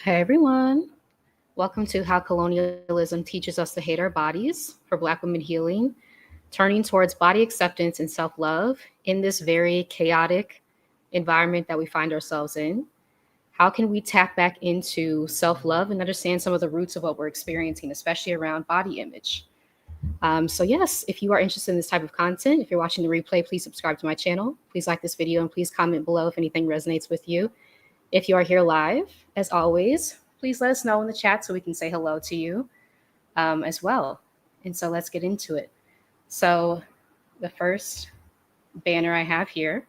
Hey everyone, welcome to How Colonialism Teaches Us to Hate Our Bodies for Black Women Healing, turning towards body acceptance and self love in this very chaotic environment that we find ourselves in. How can we tap back into self love and understand some of the roots of what we're experiencing, especially around body image? Yes, if you are interested in this type of content, if you're watching the replay, please subscribe to my channel. Please like this video and please comment below if anything resonates with you. If you are here live, as always, please let us know in the chat so we can say hello to you as well. And so let's get into it. So the first banner I have here,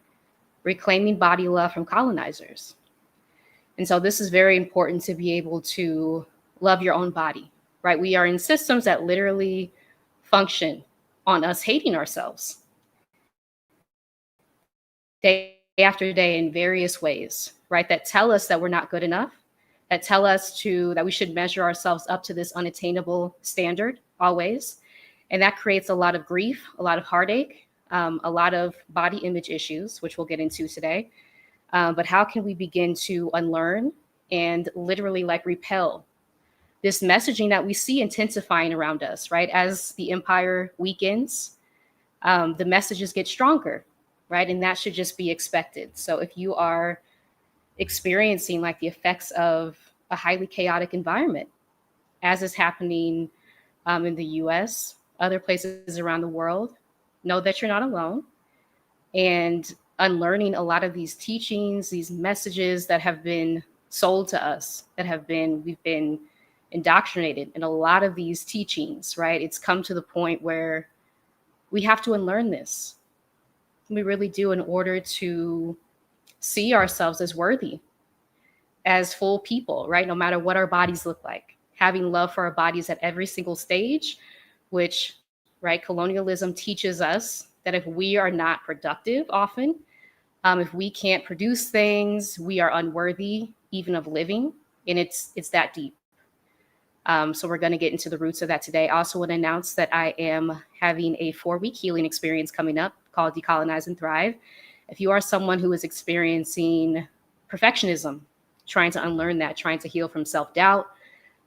reclaiming body love from colonizers. And so this is very important to be able to love your own body, right? We are in systems that literally function on us hating ourselves day after day in various ways, right? That tell us that we're not good enough, that tell us that we should measure ourselves up to this unattainable standard always. And that creates a lot of grief, a lot of heartache, a lot of body image issues, which we'll get into today. But how can we begin to unlearn and literally repel this messaging that we see intensifying around us, right? As the empire weakens, the messages get stronger, right? And that should just be expected. So if you are experiencing the effects of a highly chaotic environment, as is happening in the US, other places around the world, know that you're not alone. And unlearning a lot of these teachings, these messages that have been sold to us, we've been indoctrinated in a lot of these teachings, right? It's come to the point where we have to unlearn this. We really do, in order to see ourselves as worthy, as full people, right? No matter what our bodies look like, having love for our bodies at every single stage, which, right, colonialism teaches us that if we are not productive often, if we can't produce things, we are unworthy even of living. And it's that deep. So we're going to get into the roots of that today. I also want to announce that I am having a 4-week healing experience coming up called Decolonize and Thrive. If you are someone who is experiencing perfectionism, trying to unlearn that, trying to heal from self-doubt,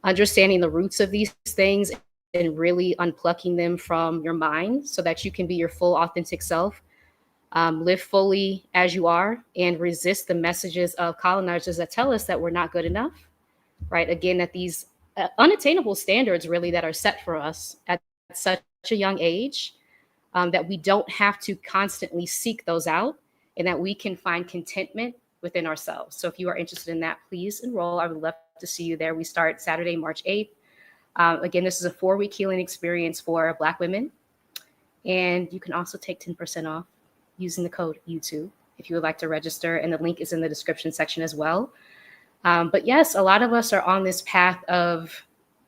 understanding the roots of these things and really unplucking them from your mind so that you can be your full authentic self, live fully as you are, and resist the messages of colonizers that tell us that we're not good enough, right? Again, at these unattainable standards really that are set for us at such a young age, that we don't have to constantly seek those out and that we can find contentment within ourselves. So if you are interested in that, please enroll. I would love to see you there. We start Saturday, March 8th. Again, this is a 4-week healing experience for Black women. And you can also take 10% off using the code YouTube if you would like to register. And the link is in the description section as well. But yes, a lot of us are on this path of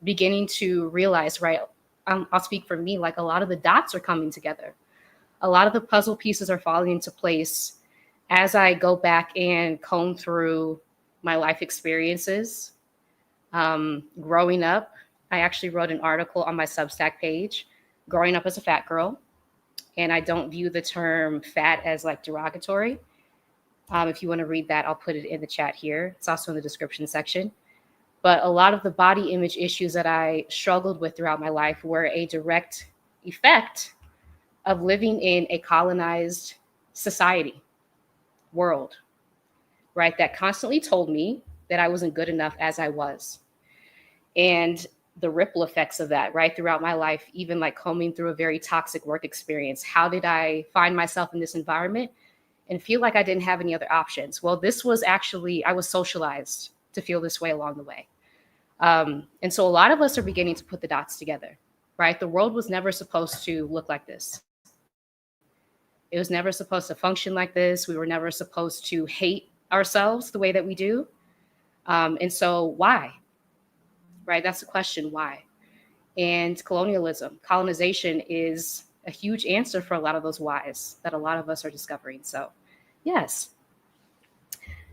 beginning to realize, right? I'll speak for me, a lot of the dots are coming together. A lot of the puzzle pieces are falling into place as I go back and comb through my life experiences. Growing up, I actually wrote an article on my Substack page, growing up as a fat girl. And I don't view the term fat as derogatory. If you want to read that, I'll put it in the chat here. It's also in the description section. But a lot of the body image issues that I struggled with throughout my life were a direct effect of living in a colonized society, world, right? That constantly told me that I wasn't good enough as I was. And the ripple effects of that, right, throughout my life, even combing through a very toxic work experience. How did I find myself in this environment and feel like I didn't have any other options? Well, this was actually, I was socialized to feel this way along the way. And so a lot of us are beginning to put the dots together, right? The world was never supposed to look like this. It was never supposed to function like this. We were never supposed to hate ourselves the way that we do. And so why? Right? That's the question, why? And colonization is a huge answer for a lot of those whys that a lot of us are discovering. So, yes.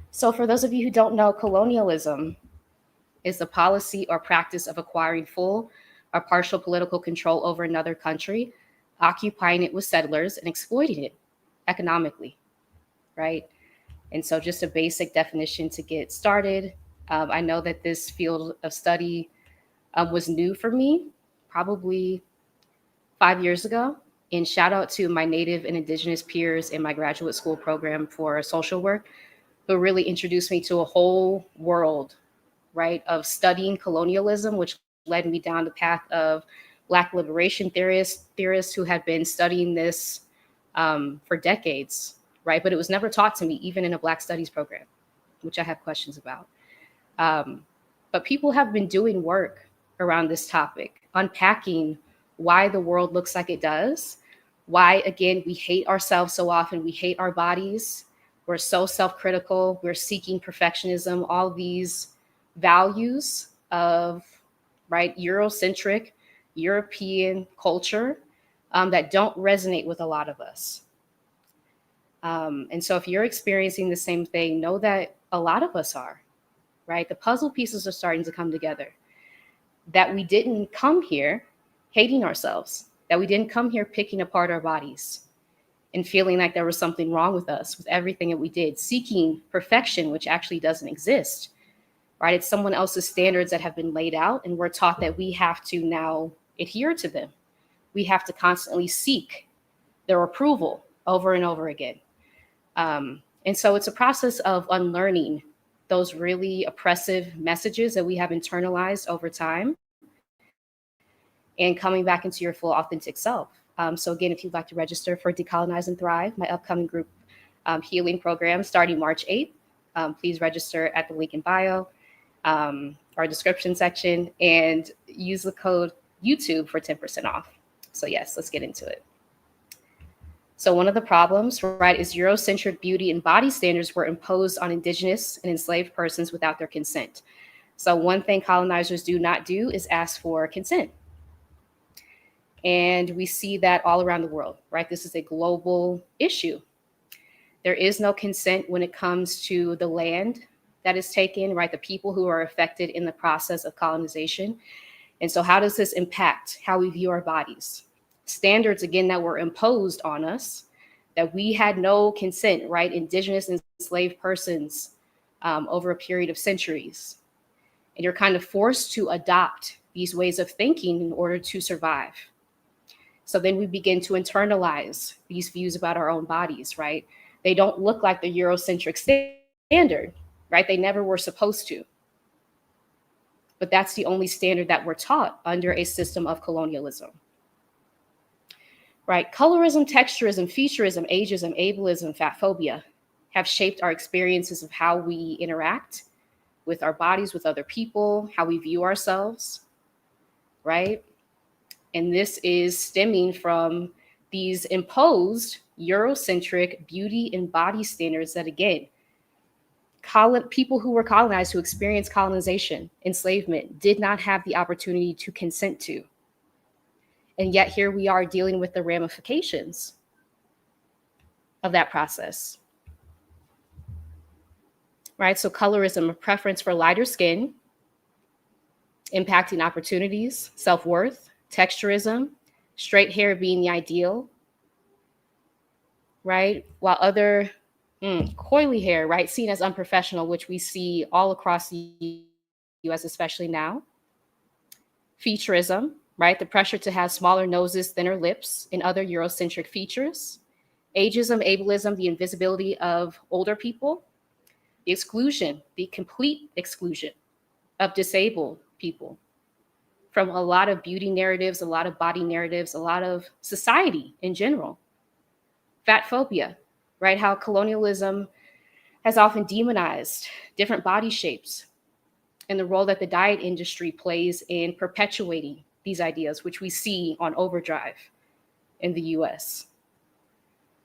So for those of you who don't know, colonialism is the policy or practice of acquiring full or partial political control over another country, occupying it with settlers and exploiting it economically, right? And so just a basic definition to get started. I know that this field of study was new for me probably 5 years ago. And shout out to my Native and Indigenous peers in my graduate school program for social work, who really introduced me to a whole world, right, of studying colonialism, which led me down the path of Black liberation theorists who had been studying this for decades, right? But it was never taught to me, even in a Black studies program, which I have questions about. But people have been doing work around this topic, unpacking why the world looks like it does, why, again, we hate ourselves so often, we hate our bodies, we're so self-critical, we're seeking perfectionism, all these values of, right, Eurocentric, European culture that don't resonate with a lot of us. And so if you're experiencing the same thing, know that a lot of us are, right? The puzzle pieces are starting to come together. That we didn't come here hating ourselves, that we didn't come here picking apart our bodies and feeling like there was something wrong with us, with everything that we did, seeking perfection, which actually doesn't exist, right? It's someone else's standards that have been laid out, and we're taught that we have to now adhere to them. We have to constantly seek their approval over and over again. And so it's a process of unlearning those really oppressive messages that we have internalized over time and coming back into your full authentic self. So again, if you'd like to register for Decolonize and Thrive, my upcoming group healing program starting March 8th, please register at the link in bio, our description section, and use the code YouTube for 10% off. So yes, let's get into it. So one of the problems, right, is Eurocentric beauty and body standards were imposed on Indigenous and enslaved persons without their consent. So one thing colonizers do not do is ask for consent. And we see that all around the world, right? This is a global issue. There is no consent when it comes to the land that is taken, right? The people who are affected in the process of colonization. And so how does this impact how we view our bodies? Standards, again, that were imposed on us, that we had no consent, right? Indigenous and enslaved persons over a period of centuries. And you're kind of forced to adopt these ways of thinking in order to survive. So then we begin to internalize these views about our own bodies, right? They don't look like the Eurocentric standard, right? They never were supposed to. But that's the only standard that we're taught under a system of colonialism. Right? Colorism, texturism, featurism, ageism, ableism, fatphobia have shaped our experiences of how we interact with our bodies, with other people, how we view ourselves, right? And this is stemming from these imposed Eurocentric beauty and body standards that, again, people who were colonized, who experienced colonization, enslavement, did not have the opportunity to consent to. And yet here we are dealing with the ramifications of that process. Right? So colorism, a preference for lighter skin, impacting opportunities, self-worth, texturism, straight hair being the ideal, right? While other coily hair, right, seen as unprofessional, which we see all across the US, especially now. Featurism, right? The pressure to have smaller noses, thinner lips, and other Eurocentric features. Ageism, ableism, the invisibility of older people. The exclusion, the complete exclusion of disabled people from a lot of beauty narratives, a lot of body narratives, a lot of society in general. Fatphobia, right? How colonialism has often demonized different body shapes and the role that the diet industry plays in perpetuating these ideas, which we see on overdrive in the US.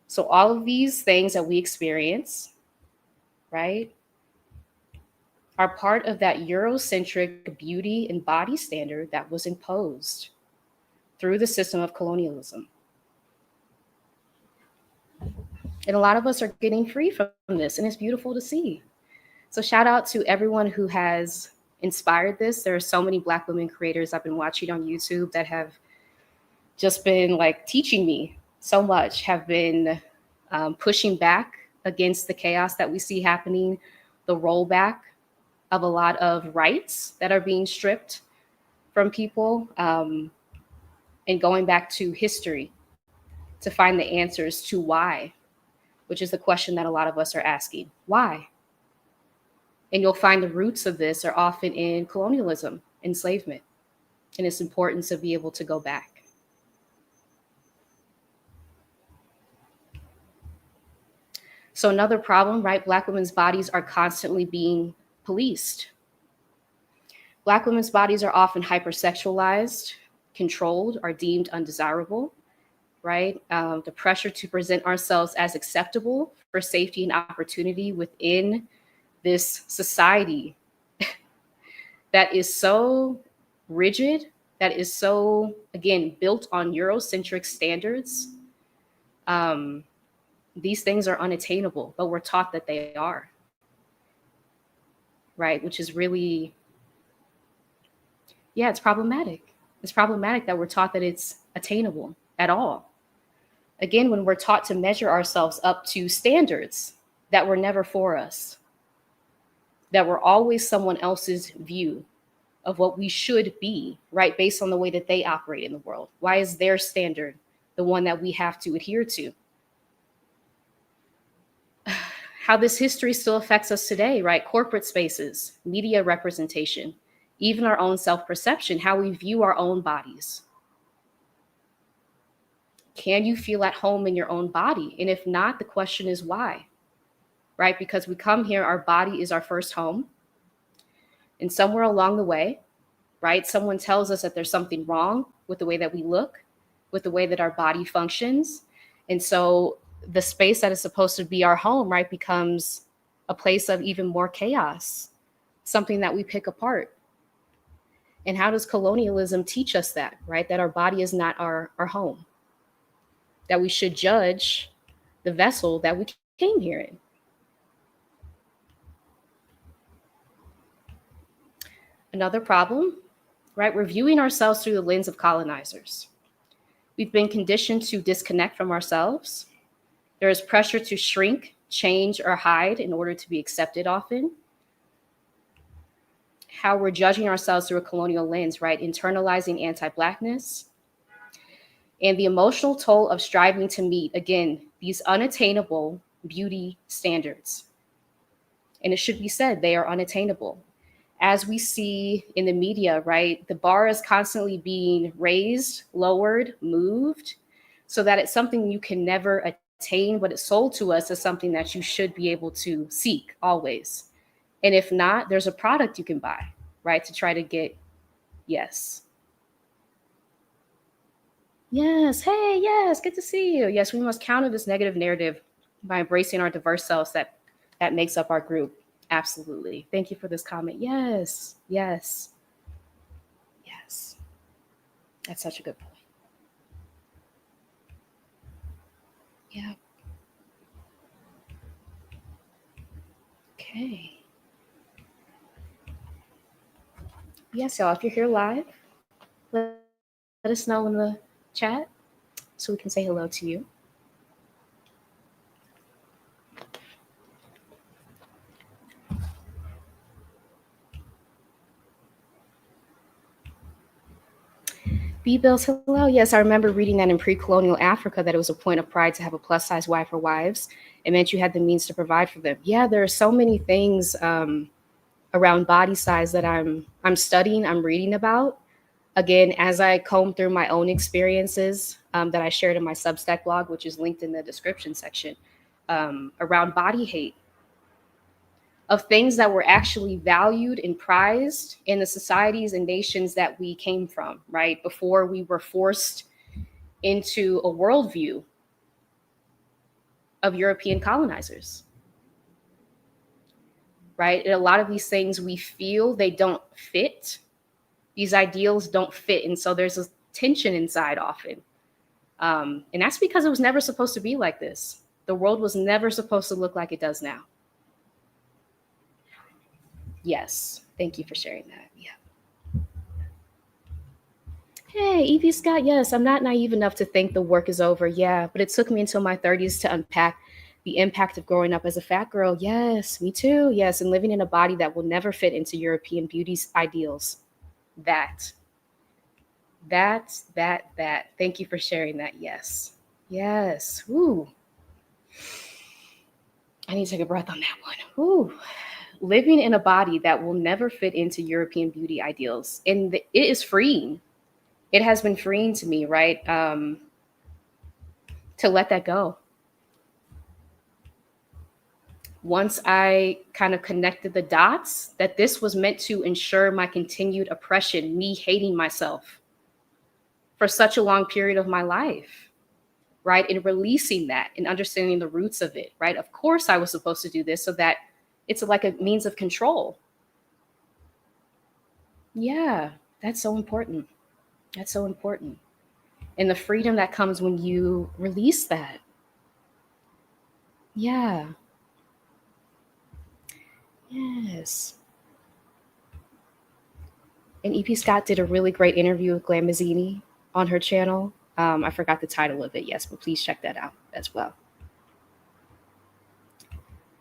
So all of these things that we experience, right, are part of that Eurocentric beauty and body standard that was imposed through the system of colonialism. And a lot of us are getting free from this, and it's beautiful to see. So shout out to everyone who has inspired this. There are so many Black women creators I've been watching on YouTube that have just been like teaching me so much, have been pushing back against the chaos that we see happening, the rollback of a lot of rights that are being stripped from people, and going back to history to find the answers to why, which is the question that a lot of us are asking. Why? And you'll find the roots of this are often in colonialism, enslavement, and it's important to be able to go back. So another problem, right? Black women's bodies are constantly being policed. Black women's bodies are often hypersexualized, controlled, are deemed undesirable, right? The pressure to present ourselves as acceptable for safety and opportunity within this society that is so rigid, that is so, again, built on Eurocentric standards. These things are unattainable, but we're taught that they are, right? Which is really, yeah, it's problematic. It's problematic that we're taught that it's attainable at all. Again, when we're taught to measure ourselves up to standards that were never for us, that were always someone else's view of what we should be, right? Based on the way that they operate in the world. Why is their standard the one that we have to adhere to? How this history still affects us today, right? Corporate spaces, media representation, even our own self-perception, how we view our own bodies. Can you feel at home in your own body? And if not, the question is why, right? Because we come here, our body is our first home. And somewhere along the way, right, someone tells us that there's something wrong with the way that we look, with the way that our body functions. And so the space that is supposed to be our home, right, becomes a place of even more chaos, something that we pick apart. And how does colonialism teach us that, right? That our body is not our home, that we should judge the vessel that we came here in. Another problem, right? We're viewing ourselves through the lens of colonizers. We've been conditioned to disconnect from ourselves. There is pressure to shrink, change, or hide in order to be accepted often. How we're judging ourselves through a colonial lens, right? Internalizing anti-Blackness. And the emotional toll of striving to meet, again, these unattainable beauty standards. And it should be said, they are unattainable. As we see in the media, right, the bar is constantly being raised, lowered, moved, so that it's something you can never attain, but it's sold to us as something that you should be able to seek always. And if not, there's a product you can buy, right, to try to get yes. Yes, hey, yes, good to see you. Yes, we must counter this negative narrative by embracing our diverse selves that makes up our group. Absolutely. Thank you for this comment. Yes, yes, yes. That's such a good point. Yeah. Okay. Yes, y'all, if you're here live, let us know in the chat so we can say hello to you. B-Bills, hello. Yes, I remember reading that in pre-colonial Africa that it was a point of pride to have a plus-size wife or wives. It meant you had the means to provide for them. Yeah, there are so many things around body size that I'm studying, I'm reading about. Again, as I comb through my own experiences that I shared in my Substack blog, which is linked in the description section, around body hate, of things that were actually valued and prized in the societies and nations that we came from, right? Before we were forced into a worldview of European colonizers, right? And a lot of these things we feel they don't fit. These ideals don't fit. And so there's a tension inside often. And that's because it was never supposed to be like this. The world was never supposed to look like it does now. Yes. Thank you for sharing that. Yeah. Hey, Evie Scott. Yes, I'm not naive enough to think the work is over. Yeah, but it took me until my 30s to unpack The impact of growing up as a fat girl. Yes, me too. Yes, and living in a body that will never fit into European beauty ideals. That. That. Thank you for sharing that. Yes. Yes. Ooh. I need to take a breath on that one. Ooh. Living in a body that will never fit into European beauty ideals. And it is freeing. It has been freeing to me, right? To let that go. Once I kind of connected the dots that this was meant to ensure my continued oppression, me hating myself for such a long period of my life, right? And releasing that and understanding the roots of it, right? Of course, I was supposed to do this so that it's like a means of control. Yeah, that's so important. That's so important. And the freedom that comes when you release that. Yeah. Yes. And EP Scott did a really great interview with Glamazzini on her channel. I forgot the title of it, yes, but please check that out as well.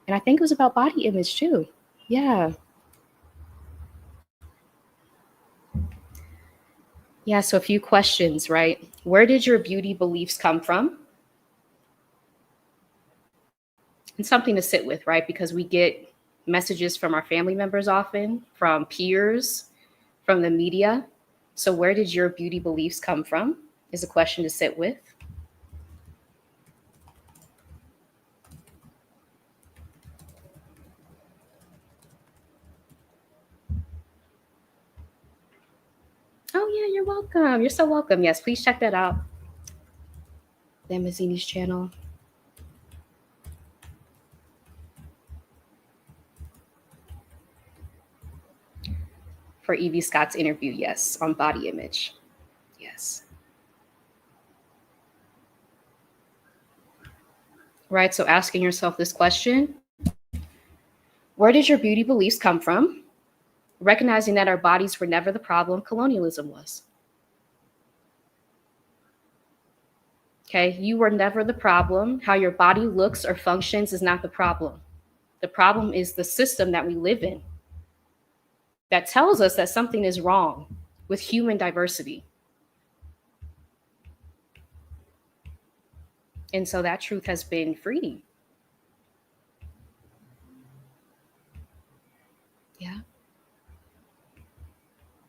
And I think it was about body image too. Yeah. Yeah, so a few questions, right? Where did your beauty beliefs come from? And something to sit with, right? Because we get messages from our family members often, from peers, from the media. So where did your beauty beliefs come from? Is a question to sit with. Oh yeah, you're welcome. You're so welcome. Yes, please check that out. Lamazzini's channel. For Evie Scott's interview, yes, on body image. Yes. Right, so asking yourself this question, where did your beauty beliefs come from? Recognizing that our bodies were never the problem, colonialism was. Okay, you were never the problem. How your body looks or functions is not the problem. The problem is the system that we live in that tells us that something is wrong with human diversity. And so that truth has been freeing. Yeah.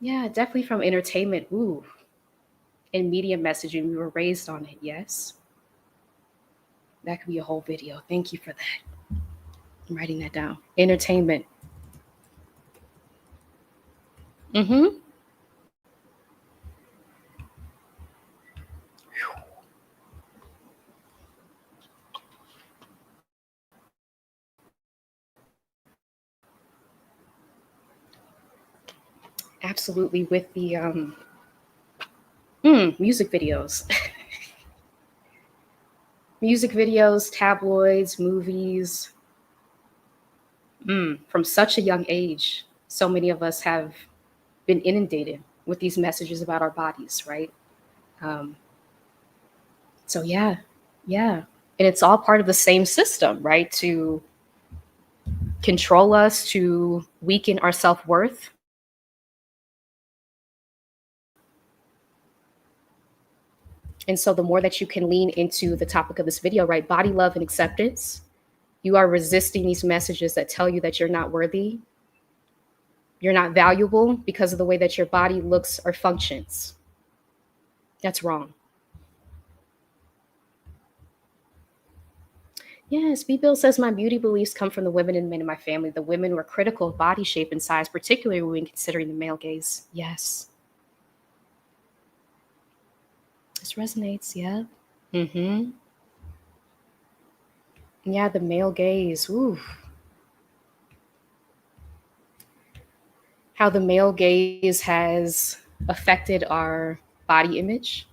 Yeah, definitely from entertainment. Ooh. And media messaging. We were raised on it. Yes. That could be a whole video. Thank you for that. I'm writing that down. Entertainment. Mm-hmm. Absolutely. With the music videos. Music videos, tabloids, movies. From such a young age, so many of us have been inundated with these messages about our bodies, right? Um, so yeah, yeah. And it's all part of the same system, right? To control us, to weaken our self-worth. And so the more that you can lean into the topic of this video, right? Body love and acceptance, you are resisting these messages that tell you that you're not worthy, you're not valuable because of the way that your body looks or functions. That's wrong. Yes, B. Bill says my beauty beliefs come from the women and men in my family. The women were critical of body shape and size, particularly when considering the male gaze. Yes. This resonates, yeah. Mm-hmm. Yeah, the male gaze. Ooh. How the male gaze has affected our body image.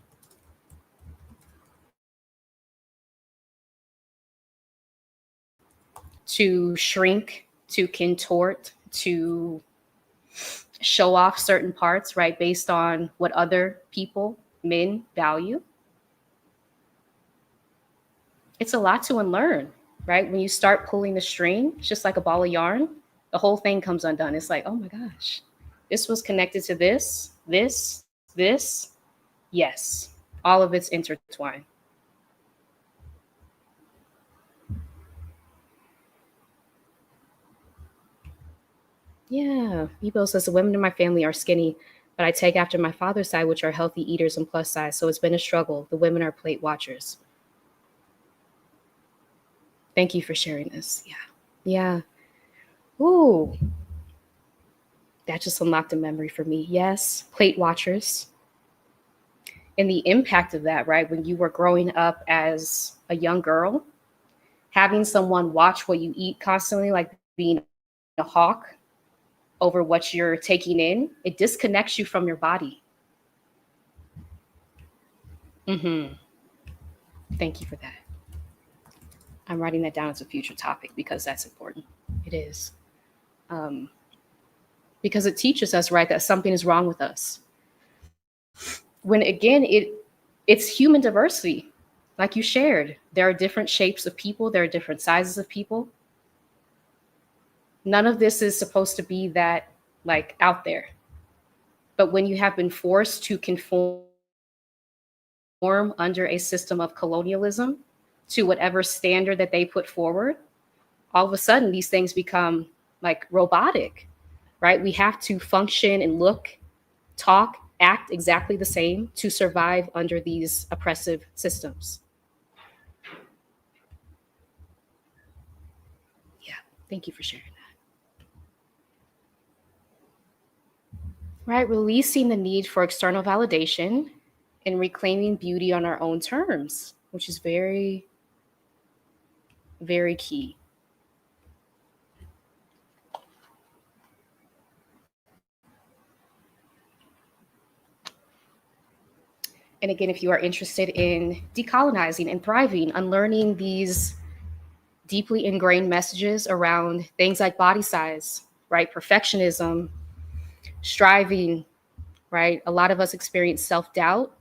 To shrink, to contort, to show off certain parts, right, based on what other people, men, value. It's a lot to unlearn. right? When you start pulling the string, it's just like a ball of yarn, the whole thing comes undone. It's like, oh my gosh, this was connected to this. Yes, all of it's intertwined. Yeah, Ebo says the women in my family are skinny, but I take after my father's side, which are healthy eaters and plus size. So it's been a struggle. The women are plate watchers. Thank you for sharing this. Yeah. Yeah. Ooh, that just unlocked a memory for me. Yes, plate watchers. And the impact of that, right? When you were growing up as a young girl, having someone watch what you eat constantly, like being a hawk over what you're taking in, it disconnects you from your body. Mm-hmm. Thank you for that. I'm writing that down as a future topic because that's important. It is. Um, because it teaches us, right, that something is wrong with us. When again, it's human diversity, like you shared. There are different shapes of people, there are different sizes of people. None of this is supposed to be that like out there. But when you have been forced to conform under a system of colonialism to whatever standard that they put forward, all of a sudden these things become like robotic, right? We have to function and look, talk, act exactly the same to survive under these oppressive systems. Yeah, thank you for sharing that. Right, releasing the need for external validation and reclaiming beauty on our own terms, which is very, very key. And again, if you are interested in decolonizing and thriving, unlearning these deeply ingrained messages around things like body size, right? Perfectionism, striving, right? A lot of us experience self doubt,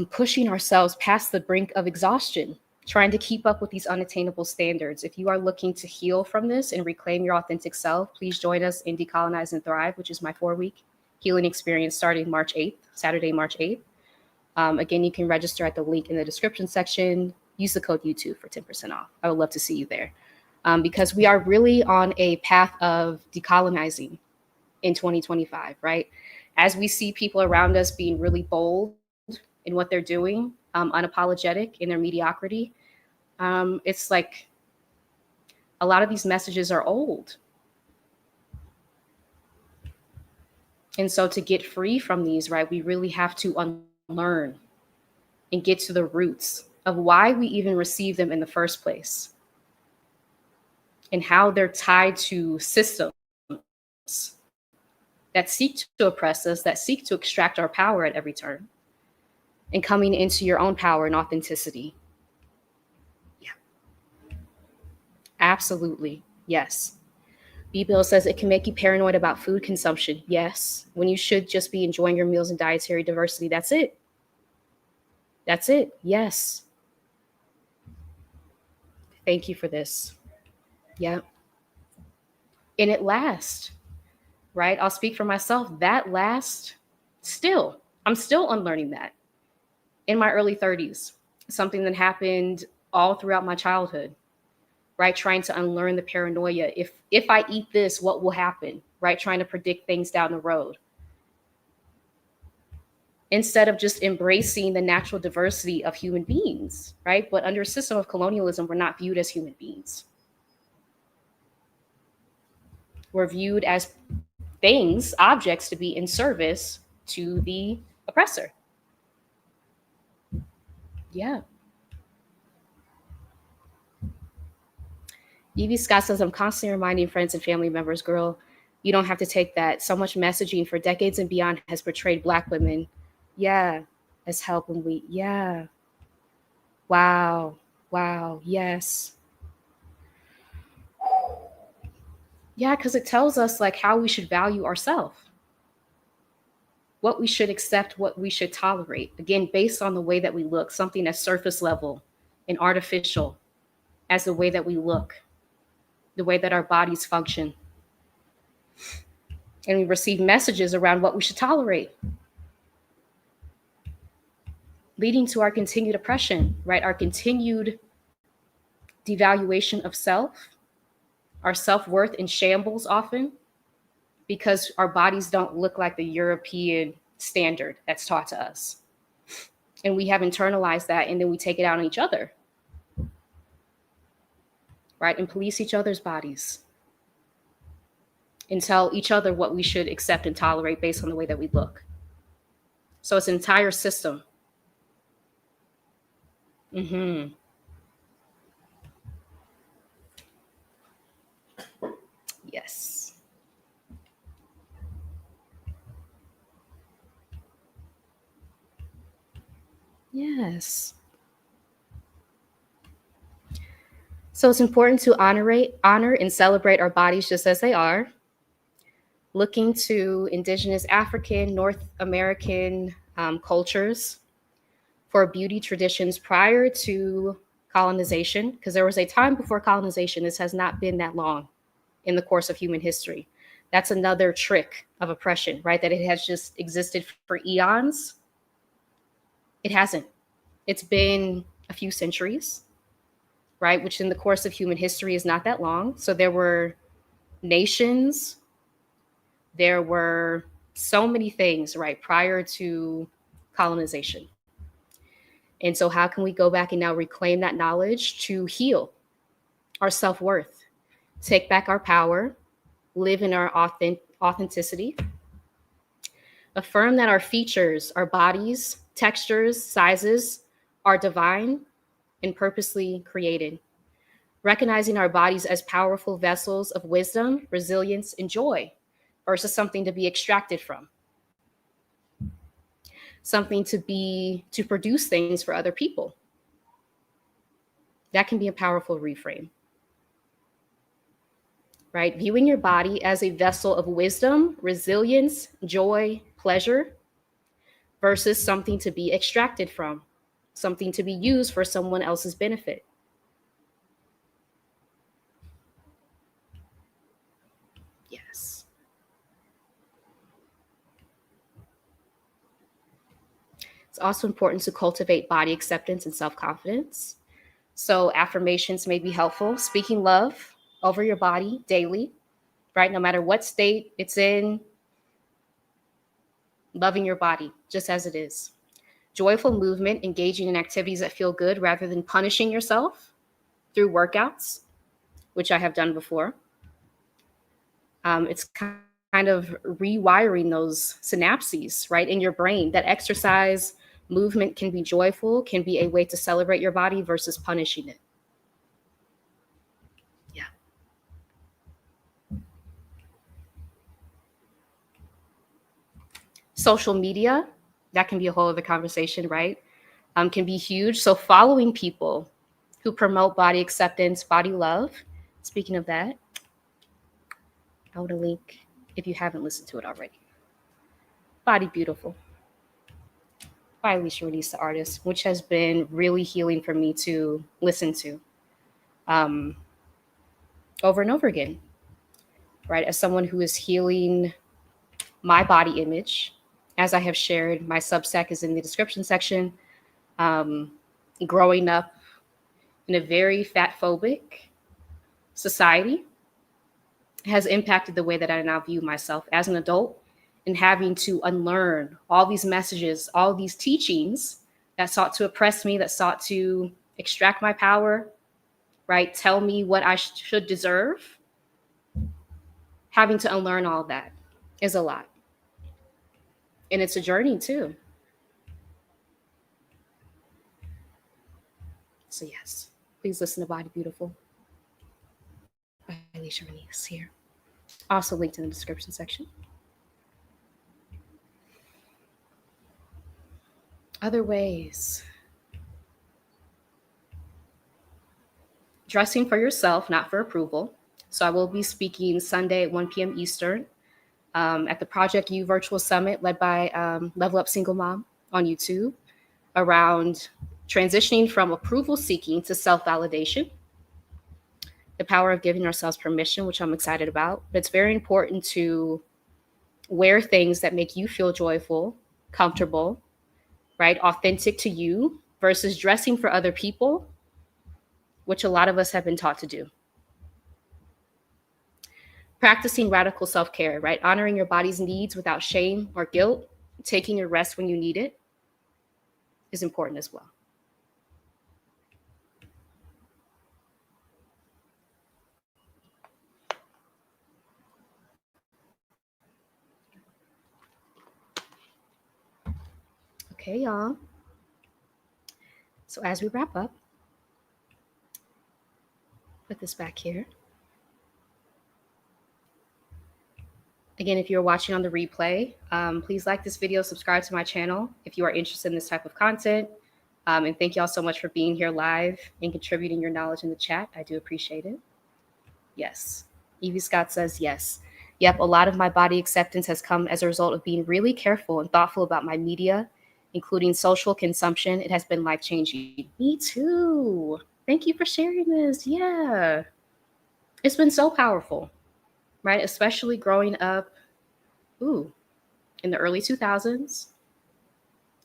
pushing ourselves past the brink of exhaustion, trying to keep up with these unattainable standards. If you are looking to heal from this and reclaim your authentic self, please join us in Decolonize and Thrive, which is my 4-week healing experience starting March 8th, Saturday, March 8th. Again, you can register at the link in the description section. Use the code YouTube for 10% off. I would love to see you there because we are really on a path of decolonizing in 2025, right? As we see people around us being really bold in what they're doing, unapologetic in their mediocrity, it's like a lot of these messages are old. And so to get free from these, right, we really have to unlearn and get to the roots of why we even receive them in the first place and how they're tied to systems that seek to oppress us, that seek to extract our power at every turn, and coming into your own power and authenticity. Yeah, absolutely. Yes. B Bill says it can make you paranoid about food consumption. Yes. When you should just be enjoying your meals and dietary diversity. That's it. That's it. Yes. Thank you for this. Yeah. And it lasts, right? I'll speak for myself. That lasts still. I'm still unlearning that in my early 30s. Something that happened all throughout my childhood, right? Trying to unlearn the paranoia. If I eat this, what will happen? Right? Trying to predict things down the road. Instead of just embracing the natural diversity of human beings, right? But under a system of colonialism, we're not viewed as human beings. We're viewed as things, objects to be in service to the oppressor. Yeah. Evie Scott says, I'm constantly reminding friends and family members, girl, you don't have to take that. So much messaging for decades and beyond has portrayed Black women, yeah, as help when we, yeah. Wow. Wow. Yes. Yeah, because it tells us like how we should value ourselves, what we should accept, what we should tolerate. Again, based on the way that we look, something that's surface level and artificial. as the way that we look, the way that our bodies function. And we receive messages around what we should tolerate, leading to our continued oppression, right? Our continued devaluation of self, our self-worth in shambles often, because our bodies don't look like the European standard that's taught to us. And we have internalized that, and then we take it out on each other, right? And police each other's bodies and tell each other what we should accept and tolerate based on the way that we look. So it's an entire system. Yes. Yes. So it's important to honor and celebrate our bodies just as they are. Looking to indigenous African, North American cultures for beauty traditions prior to colonization, because there was a time before colonization. This has not been that long in the course of human history. That's another trick of oppression, right? That it has just existed for eons. It hasn't. It's been a few centuries, right? Which in the course of human history is not that long. So there were nations, there were so many things, right, prior to colonization. And so how can we go back and now reclaim that knowledge to heal our self-worth, take back our power, live in our authenticity, affirm that our features, our bodies, textures, sizes are divine and purposely created, recognizing our bodies as powerful vessels of wisdom, resilience, and joy versus something to be extracted from, something to produce things for other people. That can be a powerful reframe, right? Viewing your body as a vessel of wisdom, resilience, joy, pleasure, versus something to be extracted from, something to be used for someone else's benefit. Yes. It's also important to cultivate body acceptance and self-confidence. So affirmations may be helpful. Speaking love over your body daily, right? No matter what state it's in, loving your body just as it is. Joyful movement, engaging in activities that feel good rather than punishing yourself through workouts, which I have done before. It's kind of rewiring those synapses, right, in your brain. That exercise, movement can be joyful, can be a way to celebrate your body versus punishing it. Yeah. Social media, that can be a whole other conversation, right? Can be huge. So following people who promote body acceptance, body love. Speaking of that, I want to link if you haven't listened to it already. Body Beautiful by Alicia Renee, the artist, which has been really healing for me to listen to over and over again, right? As someone who is healing my body image, as I have shared, my Substack is in the description section. Growing up in a very fat-phobic society has impacted the way that I now view myself as an adult, and having to unlearn all these messages, all these teachings that sought to oppress me, that sought to extract my power, right? Tell me what I should deserve. Having to unlearn all that is a lot. And it's a journey too. So yes, please listen to Body Beautiful by Alicia Renee here. Also linked in the description section. Other ways. Dressing for yourself, not for approval. So I will be speaking Sunday at 1 p.m. Eastern at the Project U Virtual Summit led by Level Up Single Mom on YouTube around transitioning from approval seeking to self-validation. the power of giving ourselves permission, which I'm excited about. But it's very important to wear things that make you feel joyful, comfortable, right? Authentic to you versus dressing for other people, which a lot of us have been taught to do. Practicing radical self-care, right? Honoring your body's needs without shame or guilt, taking a rest when you need it is important as well. Okay, y'all. So as we wrap up, put this back here. Again, if you're watching on the replay, please like this video, subscribe to my channel if you are interested in this type of content. And thank you all so much for being here live and contributing your knowledge in the chat. I do appreciate it. Yes. Evie Scott says yes. Yep, a lot of my body acceptance has come as a result of being really careful and thoughtful about my media, including social consumption. It has been life-changing. Me too. Thank you for sharing this. Yeah. It's been so powerful, right? Especially growing up, in the early 2000s.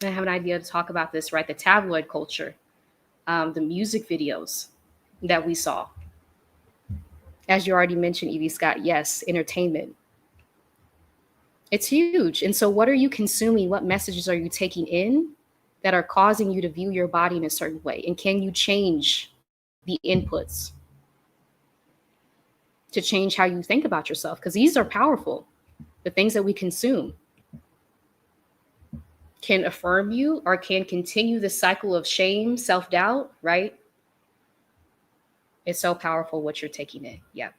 I have an idea to talk about this, right? The tabloid culture, the music videos that we saw. As you already mentioned, Evie Scott, yes, entertainment. It's huge. And so what are you consuming? What messages are you taking in that are causing you to view your body in a certain way? And can you change the inputs to change how you think about yourself? Because these are powerful. The things that we consume can affirm you or can continue the cycle of shame, self-doubt, right? It's so powerful what you're taking in. Yeah.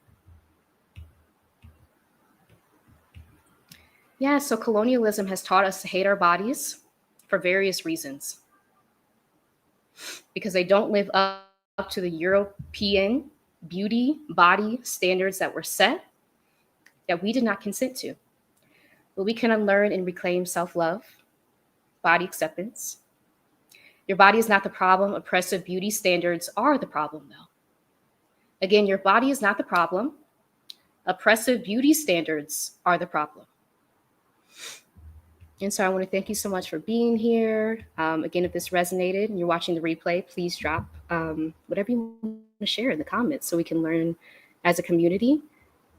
Yeah, so colonialism has taught us to hate our bodies for various reasons. Because they don't live up to the European beauty, body standards that were set that we did not consent to. But we can unlearn and reclaim self-love, body acceptance. Your body is not the problem. Oppressive beauty standards are the problem, though. Again, your body is not the problem. Oppressive beauty standards are the problem. And so I want to thank you so much for being here. Again, if this resonated and you're watching the replay, please drop whatever you want to share in the comments so we can learn as a community.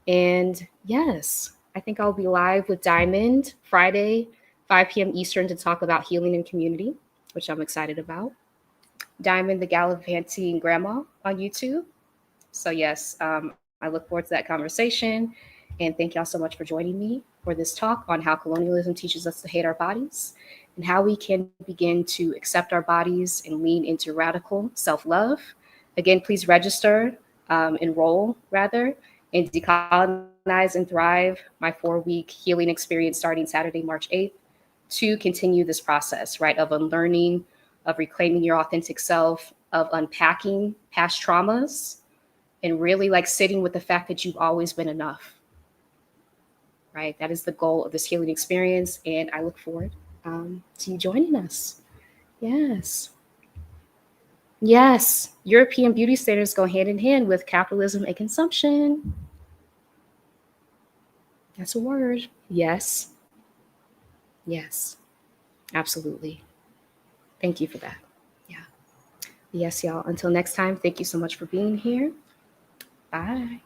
And yes, I think I'll be live with Diamond Friday, 5 p.m. Eastern to talk about healing in community, which I'm excited about. Diamond, the Gallivanting Grandma on YouTube. So yes, I look forward to that conversation. And thank y'all so much for joining me for this talk on how colonialism teaches us to hate our bodies and how we can begin to accept our bodies and lean into radical self-love. Again, please register, enroll rather, in Decolonize and Thrive, my 4-week healing experience starting Saturday, March 8th, to continue this process, right, of unlearning, of reclaiming your authentic self, of unpacking past traumas, and really like sitting with the fact that you've always been enough, right? That is the goal of this healing experience. And I look forward to you joining us. Yes. Yes. European beauty standards go hand in hand with capitalism and consumption. That's a word. Yes. Yes. Absolutely. Thank you for that. Yeah. Yes, y'all. Until next time, thank you so much for being here. Bye.